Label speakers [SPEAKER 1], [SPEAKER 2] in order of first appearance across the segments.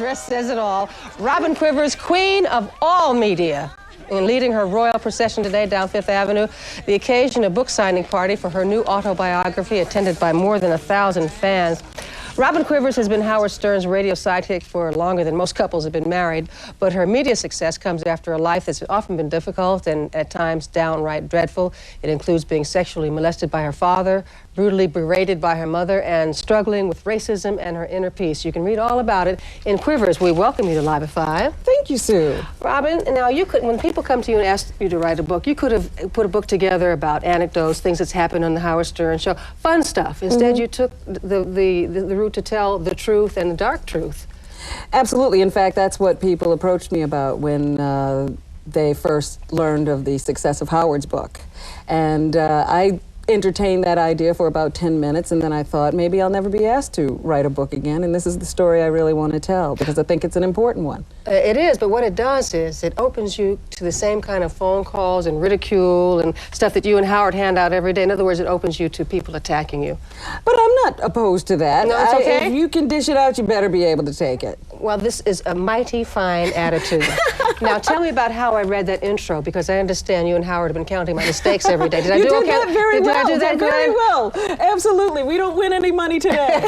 [SPEAKER 1] dress says it all. Robin Quivers, queen of all media, in leading her royal procession today down Fifth Avenue. The occasion, a book signing party for her new autobiography, attended by more than 1,000 fans. Robin Quivers has been Howard Stern's radio sidekick for longer than most couples have been married, but her media success comes after a life that's often been difficult and at times downright dreadful. It includes being sexually molested by her father, brutally berated by her mother, and struggling with racism and her inner peace. You can read all about it in Quivers. We welcome you to Live at 5.
[SPEAKER 2] Thank you, Sue.
[SPEAKER 1] Robin, now you could, when people come to you and ask you to write a book, you could have put a book together about anecdotes, things that's happened on the Howard Stern show, fun stuff. Instead, you took the route to tell the truth and the dark truth.
[SPEAKER 2] Absolutely. In fact, that's what people approached me about when they first learned of the success of Howard's book. And I entertained that idea for about 10 minutes, and then I thought maybe I'll never be asked to write a book again, and this is the story I really want to tell because I think it's an important one.
[SPEAKER 1] It is, but what it does is it opens you to the same kind of phone calls and ridicule and stuff that you and Howard hand out every day. In other words, it opens you to people attacking you.
[SPEAKER 2] But I'm not opposed to that.
[SPEAKER 1] No, it's okay?
[SPEAKER 2] If you can dish it out, you better be able to take it.
[SPEAKER 1] Well, this is a mighty fine attitude. Now, tell me about how I read that intro, because I understand you and Howard have been counting my mistakes every day. Did I do okay?
[SPEAKER 2] You did that very well.
[SPEAKER 1] Did I do that
[SPEAKER 2] very well. Absolutely. We don't win any money today.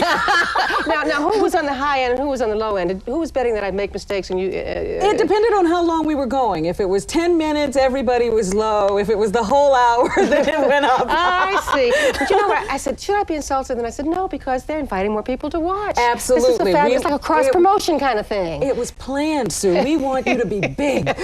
[SPEAKER 1] now, who was on the high end and who was on the low end? Who was betting that I'd make mistakes and you...
[SPEAKER 2] It depended on how long we were going. If it was 10 minutes, everybody was low. If it was the whole hour, then it went up.
[SPEAKER 1] I see. But you know what? I said, should I be insulted? And I said, no, because they're inviting more people to watch.
[SPEAKER 2] Absolutely.
[SPEAKER 1] It's like a cross-promotion kind of thing.
[SPEAKER 2] It was planned, Sue. We want you to be big.
[SPEAKER 1] Bigger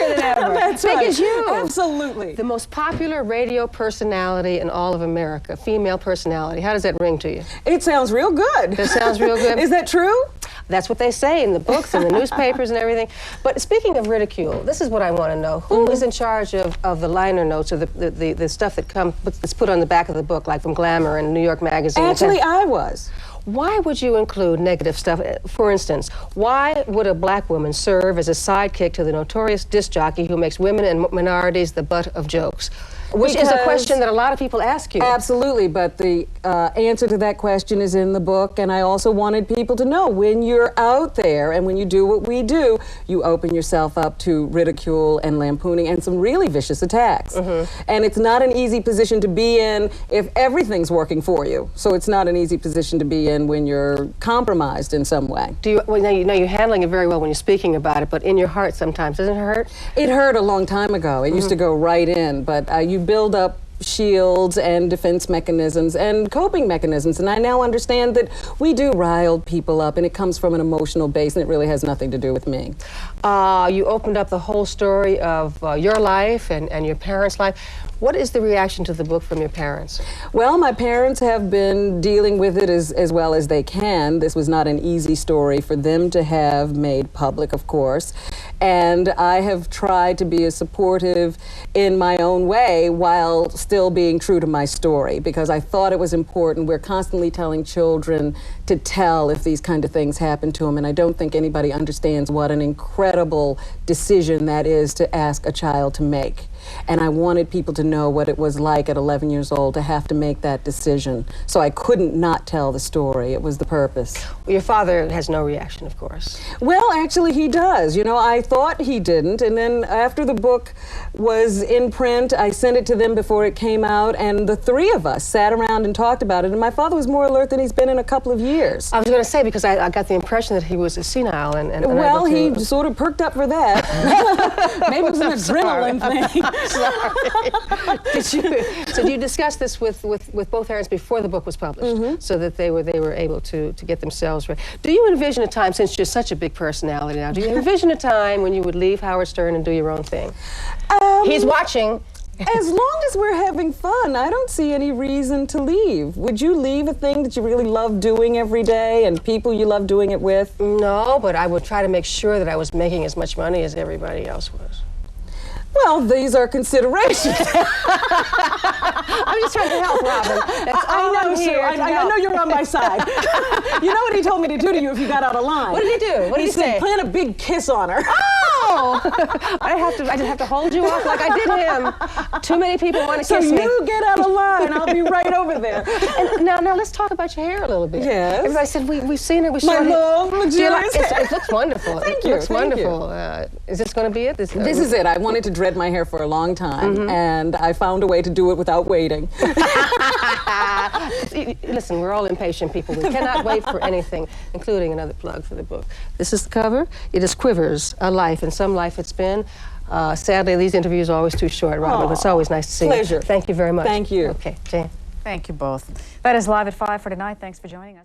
[SPEAKER 1] than ever.
[SPEAKER 2] That's
[SPEAKER 1] big
[SPEAKER 2] right.
[SPEAKER 1] as you.
[SPEAKER 2] Absolutely.
[SPEAKER 1] The most popular radio personality in all of America, female personality. How does that ring to you?
[SPEAKER 2] It sounds real good.
[SPEAKER 1] It sounds real good.
[SPEAKER 2] Is that true?
[SPEAKER 1] That's what they say in the books and the newspapers and everything. But speaking of ridicule, this is what I want to know. Who is in charge of the liner notes or the stuff that's put on the back of the book, like from Glamour and New York Magazine?
[SPEAKER 2] Actually, I was.
[SPEAKER 1] Why would you include negative stuff? For instance, why would a black woman serve as a sidekick to the notorious disc jockey who makes women and minorities the butt of jokes? Which is a question that a lot of people ask you.
[SPEAKER 2] Absolutely, but the answer to that question is in the book, and I also wanted people to know when you're out there and when you do what we do, you open yourself up to ridicule and lampooning and some really vicious attacks. And it's not an easy position to be in if everything's working for you. So it's not an easy position to be in when you're compromised in some way.
[SPEAKER 1] Well, now you're handling it very well when you're speaking about it, but in your heart sometimes, doesn't it hurt?
[SPEAKER 2] It hurt a long time ago. It used to go right in, but you build up shields and defense mechanisms and coping mechanisms, and I now understand that we do rile people up, and it comes from an emotional base, and it really has nothing to do with me.
[SPEAKER 1] You opened up the whole story of your life and your parents' life. What is the reaction to the book from your parents?
[SPEAKER 2] Well, my parents have been dealing with it as well as they can. This was not an easy story for them to have made public, of course. And I have tried to be as supportive in my own way while still being true to my story, because I thought it was important. We're constantly telling children to tell if these kind of things happen to them, and I don't think anybody understands what an incredible decision that is to ask a child to make. And I wanted people to know what it was like at 11 years old to have to make that decision. So I couldn't not tell the story. It was the purpose.
[SPEAKER 1] Your father has no reaction, of course.
[SPEAKER 2] Well, actually, he does. You know, I thought he didn't. And then after the book was in print, I sent it to them before it came out. And the three of us sat around and talked about it. And my father was more alert than he's been in a couple of years.
[SPEAKER 1] I was going to say, because I got the impression that he was senile and
[SPEAKER 2] well, he sort of perked up for that. Maybe it was an adrenaline thing.
[SPEAKER 1] Sorry. So you discussed this with both parents before the book was published, so that they were able to get themselves ready. Do you envision a time, since you're such a big personality now, do you envision a time when you would leave Howard Stern and do your own thing? He's watching.
[SPEAKER 2] As long as we're having fun, I don't see any reason to leave. Would you leave a thing that you really love doing every day and people you love doing it with?
[SPEAKER 1] No, but I would try to make sure that I was making as much money as everybody else was.
[SPEAKER 2] Well, these are considerations.
[SPEAKER 1] I'm just trying to help, Robin. That's all
[SPEAKER 2] I know,
[SPEAKER 1] I'm here
[SPEAKER 2] sir. I know you're on my side. You know what he told me to do to you if you got out of line?
[SPEAKER 1] What did he do? What did he say?
[SPEAKER 2] He said, plant a big kiss on her.
[SPEAKER 1] Oh! No, I just have to hold you up like I did him. Too many people want to
[SPEAKER 2] So
[SPEAKER 1] kiss me.
[SPEAKER 2] you get out of line. I'll be right over there.
[SPEAKER 1] And now let's talk about your hair a little bit.
[SPEAKER 2] Yes.
[SPEAKER 1] Everybody said we've seen it. We
[SPEAKER 2] My
[SPEAKER 1] showed
[SPEAKER 2] long,
[SPEAKER 1] it. Do you like-
[SPEAKER 2] luxurious hair.
[SPEAKER 1] It looks wonderful.
[SPEAKER 2] Thank
[SPEAKER 1] it
[SPEAKER 2] you,
[SPEAKER 1] looks
[SPEAKER 2] thank you.
[SPEAKER 1] wonderful. Is this going to be it?
[SPEAKER 2] This is it. I wanted to dread my hair for a long time, and I found a way to do it without waiting.
[SPEAKER 1] Listen, we're all impatient people. We cannot wait for anything, including another plug for the book. This is the cover. It is Quivers, A Life, and Some Life It's Been. Sadly, these interviews are always too short, Robin, but it's always nice to see you.
[SPEAKER 2] Pleasure.
[SPEAKER 1] Thank you very much.
[SPEAKER 2] Thank you.
[SPEAKER 1] Okay, Jane.
[SPEAKER 3] Thank you both. That is Live at 5 for tonight. Thanks for joining us.